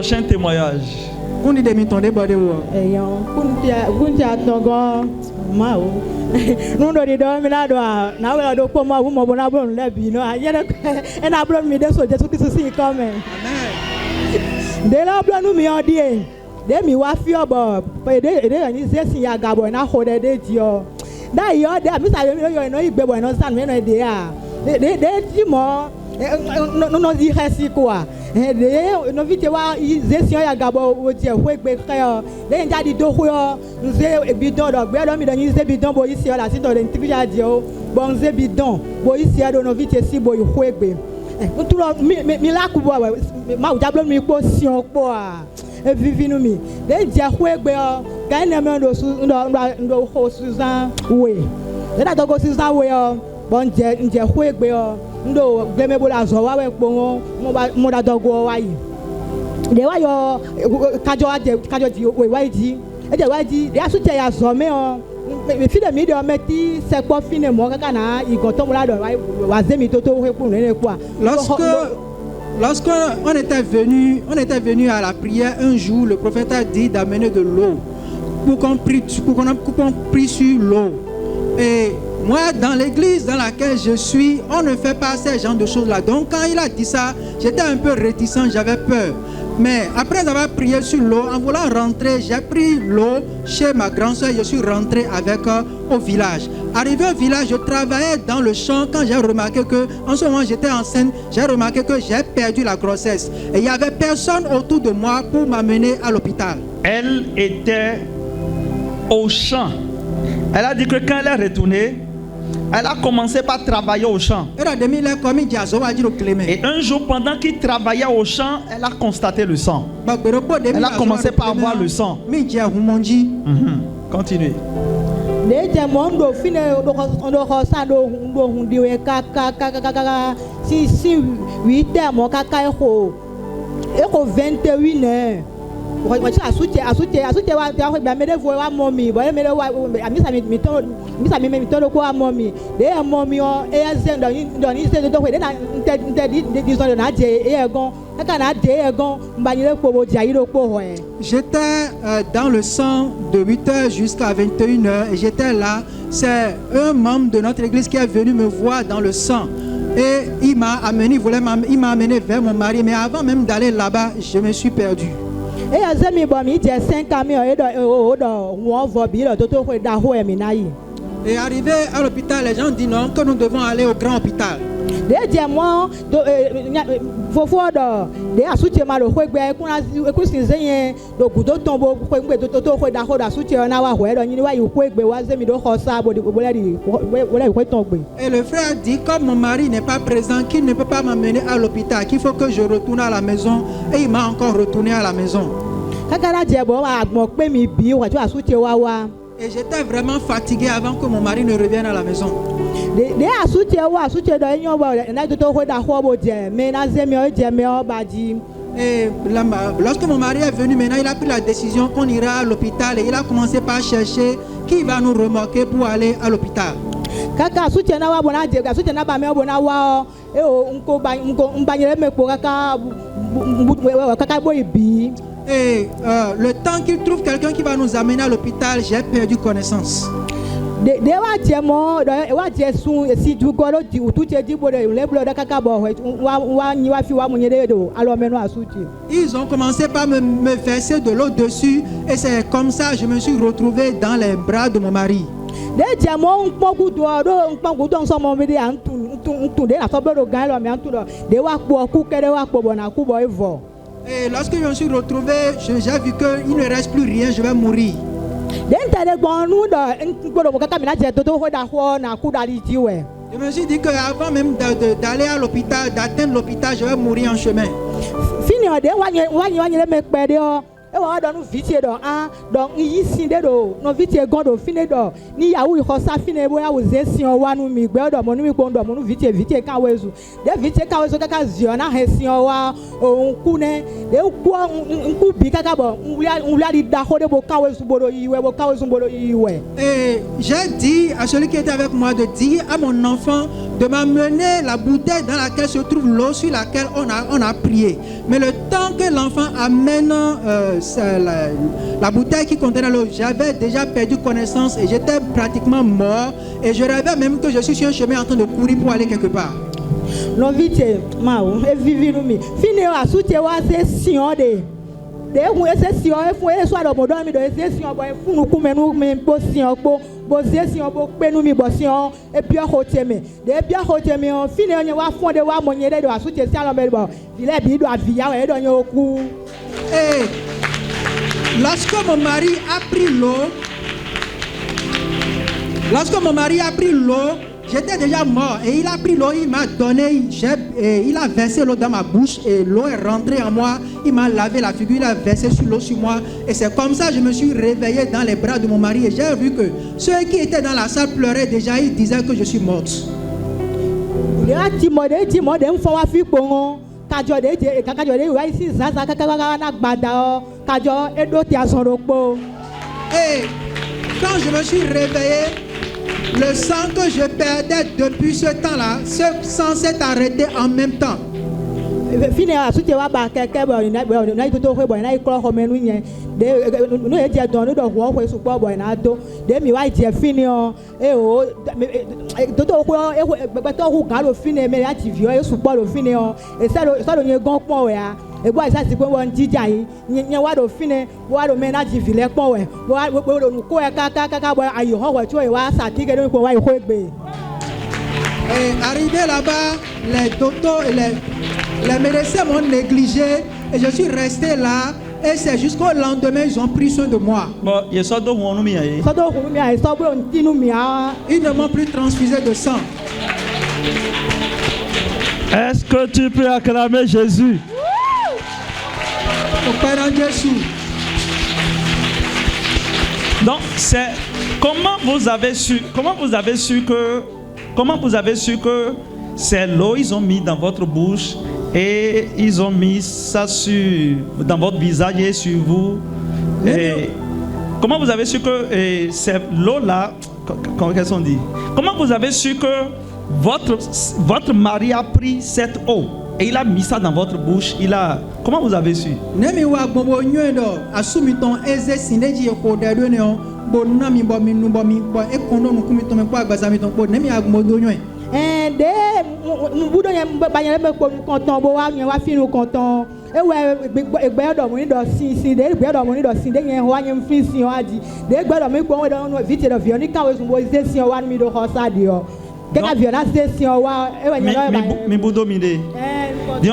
prochain témoignage. Kundi de mitonde bode wo. Eyon, kuntia tongo mao. Nundo di do mi na do na we do ko ma wo mo bona bro lebi no ayere e na bro mi de so Jesu Kristo si come. Amen. De la bro nu mi odie. De mi wa fi obo. Pe de ni se si ya gabo na ho de dio. Da yo de mi sa yo no igbe bo no san me no de a. De ti mo no di hesi kwa. De no vite wa zesion ya gabo wo je ho egbe keo de nja di do ho nze bidon do gbe do mi do ni nze bidon bo isi ola si to de ntivia di o bo nze bidon bo isi do no vite si bo ho egbe nturo mi la ku bo ma u jablo mi po si opo a e vivinu mi de je ho egbe o ga na me ndo ho Susan we de da go Susan we o bo nje ho egbe o ndo gbeme bola zo wa we po mo da dogo wa yi de wa yo kajo di we wa ji e de wa ji de asu te ya zo me o me fi de mi de o meti se po fine mo kaka na igon to mo la do wa ze mi to we po ne po Lorsque on était venu à la prière un jour, le prophète a dit d'amener de l'eau pour qu'on prie sur l'eau. Et moi, dans l'église dans laquelle je suis, on ne fait pas ce genre de choses-là. Donc, quand il a dit ça, j'étais un peu réticent, j'avais peur. Mais après avoir prié sur l'eau, en voulant rentrer, j'ai pris l'eau chez ma grand-soeur, je suis rentré avec au village. Arrivé au village, je travaillais dans le champ quand j'ai remarqué que, en ce moment j'étais enceinte, j'ai remarqué que j'ai perdu la grossesse. Et il n'y avait personne autour de moi pour m'amener à l'hôpital. Elle était au champ. Elle a dit que quand elle est retournée, elle a commencé par travailler au champ. Et un jour, pendant qu'il travaillait au champ, elle a constaté le sang. Elle a commencé par voir le sang. Continuez. J'étais dans le sang de 8h jusqu'à 21h et j'étais là. C'est un membre de notre église qui est venu me voir dans le sang. Et il m'a amené vers mon mari. Mais avant même d'aller là-bas, je me suis perdu. Et arrivé à l'hôpital, les gens disent non, que nous devons aller au grand hôpital. Et le frère dit, comme mon mari n'est pas présent, qu'il ne peut pas m'amener à l'hôpital, qu'il faut que je retourne à la maison. Et il m'a encore retourné à la maison. Et j'étais vraiment fatigué avant que mon mari ne revienne à la maison. Et lorsque mon mari est venu, maintenant il a pris la décision qu'on ira à l'hôpital et il a commencé par chercher qui va nous remorquer pour aller à l'hôpital. Et le temps qu'il trouve quelqu'un qui va nous amener à l'hôpital, j'ai perdu connaissance. Ils ont commencé par me verser de l'eau dessus et c'est comme ça que je me suis retrouvé dans les bras de mon mari. Et lorsque je me suis retrouvé, j'ai vu qu'il ne reste plus rien, je vais mourir. Je me suis dit qu'avant même d'aller à l'hôpital, d'atteindre l'hôpital, je vais mourir en chemin. Et j'ai dit à celui qui était avec moi de dire à mon enfant de m'amener la bouteille dans laquelle se trouve l'eau sur laquelle on a prié. Mais le temps que l'enfant amène la bouteille qui contenait l'eau, j'avais déjà perdu connaissance et j'étais pratiquement mort. Et je rêvais même que je suis sur un chemin en train de courir pour aller quelque part. Non vite, mao, et vivi nous mi. Fini à soutien wa c'est sion de. De vous c'est sion, et faut soit le modèle mi de c'est sion, boy, fou nous comme nous même pas sion, bo sion, bo pe nous mi bo sion, et puis à côté me. De bien côté me, on fini on wa fond de wa monyer de wa soutien ça l'homme bon. Il est bien doit via et donner au cou. Et lorsque mon mari a pris l'eau, j'étais déjà mort et il a pris l'eau, il m'a donné, il a versé l'eau dans ma bouche et l'eau est rentrée en moi, il m'a lavé la figure, il a versé sur l'eau sur moi et c'est comme ça que je me suis réveillé dans les bras de mon mari et j'ai vu que ceux qui étaient dans la salle pleuraient déjà, ils disaient que je suis morte. Il a Timode, me faut faire bon. Kajo de wa ici zaza kaka na gbada kajo edo ti asoropo. Et quand je me suis réveillé, le sang que je perdais depuis ce temps-là, ce sang s'est arrêté en même temps. Fini à soutien wa ba keke bo na to ho bo na ikro ho menu yen de no e je don do ho ho su po bo na do de mi wa je fini o e o to ho e to ho ga lo fini me ya ti vio e su po lo fini o e sa lo yen gan pon we a e bo isa ti pe won jija yin yen wa do fini wa do me na ji vile pon we wa lo nu ko e ka bo ayo ho we to e wa sa ti ke do ko wa ho egbe. Et arrivé là-bas, les docteurs et les médecins m'ont négligé et je suis resté là. Et c'est jusqu'au lendemain ils ont pris soin de moi. Ils ne m'ont plus transfusé de sang. Est-ce que tu peux acclamer Jésus? Au Père Jésus. Donc c'est comment vous avez su que c'est l'eau ils ont mis dans votre bouche et ils ont mis ça dans votre visage et sur vous. Et comment vous avez su que c'est l'eau là? Qu'est-ce qu'on dit? Comment vous avez su que votre mari a pris cette eau et il a mis ça dans votre bouche? Comment vous avez su?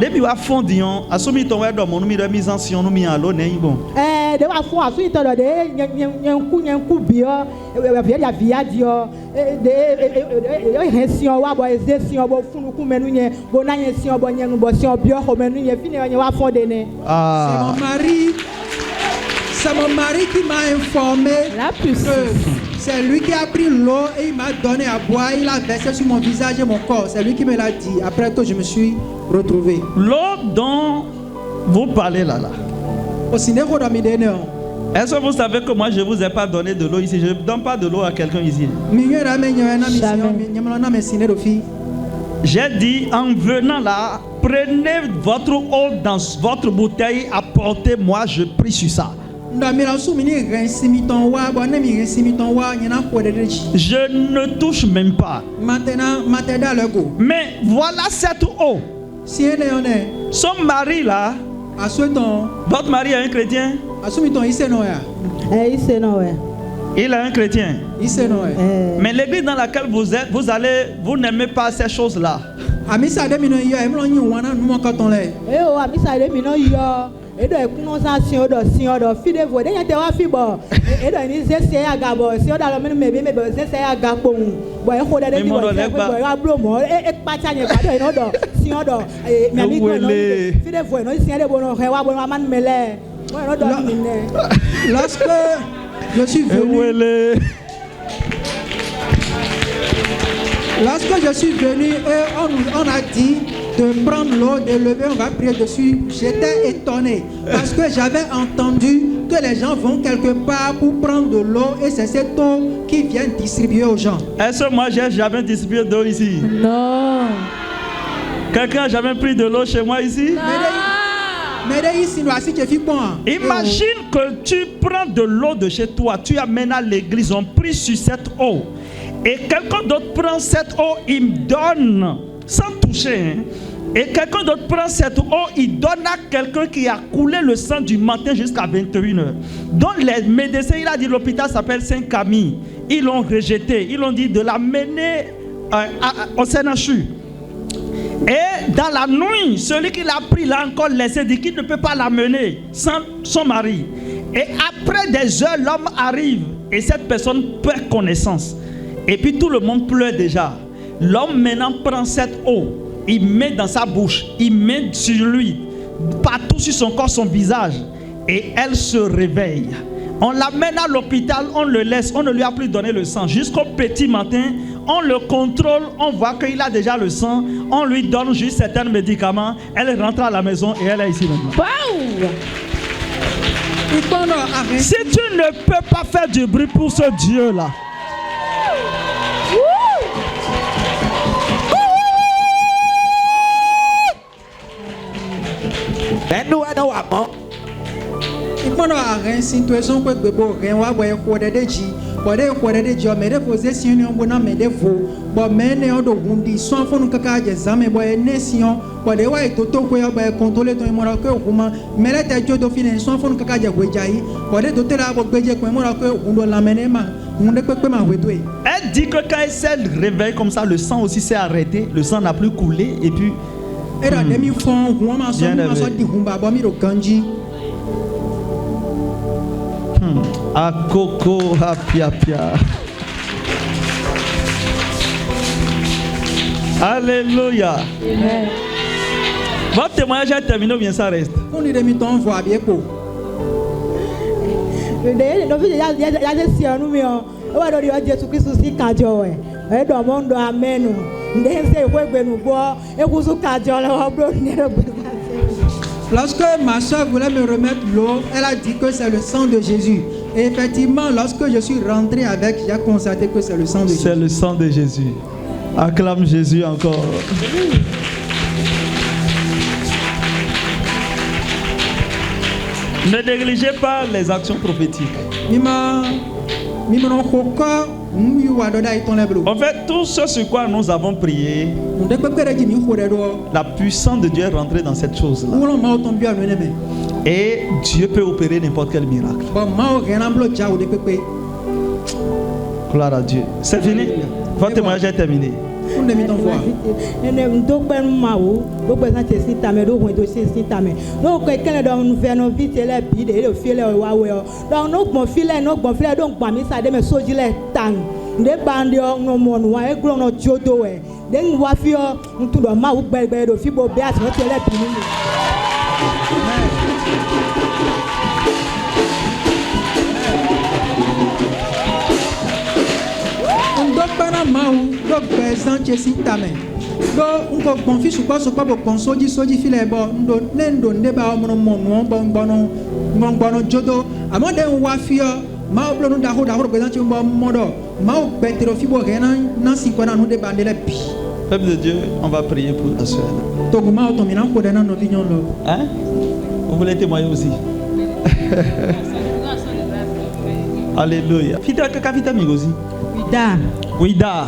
Depuis wa fond dion assomi ton we do mo mi de mise en sion no mi alo nen bon de wa fond asu to de nyanku bio via via dio de resion wa bo ezesion bo funu ku menu nye bo na sion bo nyenu bo sion bio ho menu nye fini wa fond de ne. C'est mon mari qui m'a informé que c'est lui qui a pris l'eau et il m'a donné à boire. Il a versé sur mon visage et mon corps. C'est lui qui me l'a dit après que je me suis retrouvé. L'eau dont vous parlez là. Est-ce que vous savez que moi je ne vous ai pas donné de l'eau ici? Je ne donne pas de l'eau à quelqu'un ici. J'ai dit en venant là, prenez votre eau dans votre bouteille, apportez-moi, je prie sur ça. Je ne touche même pas. Mais voilà cette eau. Son mari là, votre mari est un chrétien? Il est un chrétien. Mais l'église dans laquelle vous êtes, vous n'aimez pas ces choses-là. Et de connotation de sion de fide vo de yete wa fibo e do ni zese ya gabo si o da lo me be zese ya gapo bo e ko de de bo ya blo mo e pacha nye ba do e no do sion do mi ami ko no fide vo no sion de bo no he wa bo ma man mele bo no do mi ne. Lorsque je suis venu on a dit de prendre l'eau, de lever, on va prier dessus. J'étais étonné parce que j'avais entendu que les gens vont quelque part pour prendre de l'eau et c'est cette eau qui vient distribuer aux gens. Est-ce que moi j'ai jamais distribué d'eau ici? Non. Quelqu'un a jamais pris de l'eau chez moi ici? Imagine que tu prends de l'eau de chez toi, tu amènes à l'église, on prie sur cette eau. Et quelqu'un d'autre prend cette eau, il me donne, sans toucher. Hein. Et quelqu'un d'autre prend cette eau, il donne à quelqu'un qui a coulé le sang du matin jusqu'à 21h. Donc les médecins, il a dit l'hôpital s'appelle Saint-Camille. Ils l'ont rejeté, ils l'ont dit de l'amener au CNHU. Et dans la nuit, celui qui l'a pris l'a encore laissé, dit qu'il ne peut pas l'amener sans son mari. Et après des heures, l'homme arrive et cette personne perd connaissance. Et puis tout le monde pleure déjà. L'homme maintenant prend cette eau, il met dans sa bouche, il met sur lui, partout sur son corps, son visage. Et elle se réveille. On l'amène à l'hôpital, on le laisse, on ne lui a plus donné le sang. Jusqu'au petit matin, on le contrôle, on voit qu'il a déjà le sang, on lui donne juste certains médicaments, elle rentre à la maison et elle est ici maintenant. Wow. Si tu ne peux pas faire du bruit pour ce Dieu-là, elle dit que quand elle s'est réveillée comme ça, le sang aussi s'est arrêté, le sang n'a plus coulé et puis a coco a pia pia. Alléluia. Amen. Votre témoignage est terminé ou bien ça reste? Lorsque ma soeur voulait me remettre l'eau, elle a dit que c'est le sang de Jésus. Et effectivement, lorsque je suis rentré avec, j'ai constaté que c'est le sang de Jésus. C'est le sang de Jésus. Acclame Jésus encore. Ne négligez pas les actions prophétiques. En fait, tout ce sur quoi nous avons prié, la puissance de Dieu est rentrée dans cette chose-là. Et Dieu peut opérer n'importe quel miracle. Gloire à Dieu. C'est fini. Votre témoignage est terminé. Peuple de Dieu, on va prier pour la soeur. Hein? Vous voulez témoigner aussi? Alléluia. Fita kaka fita migozi. Da. Wida.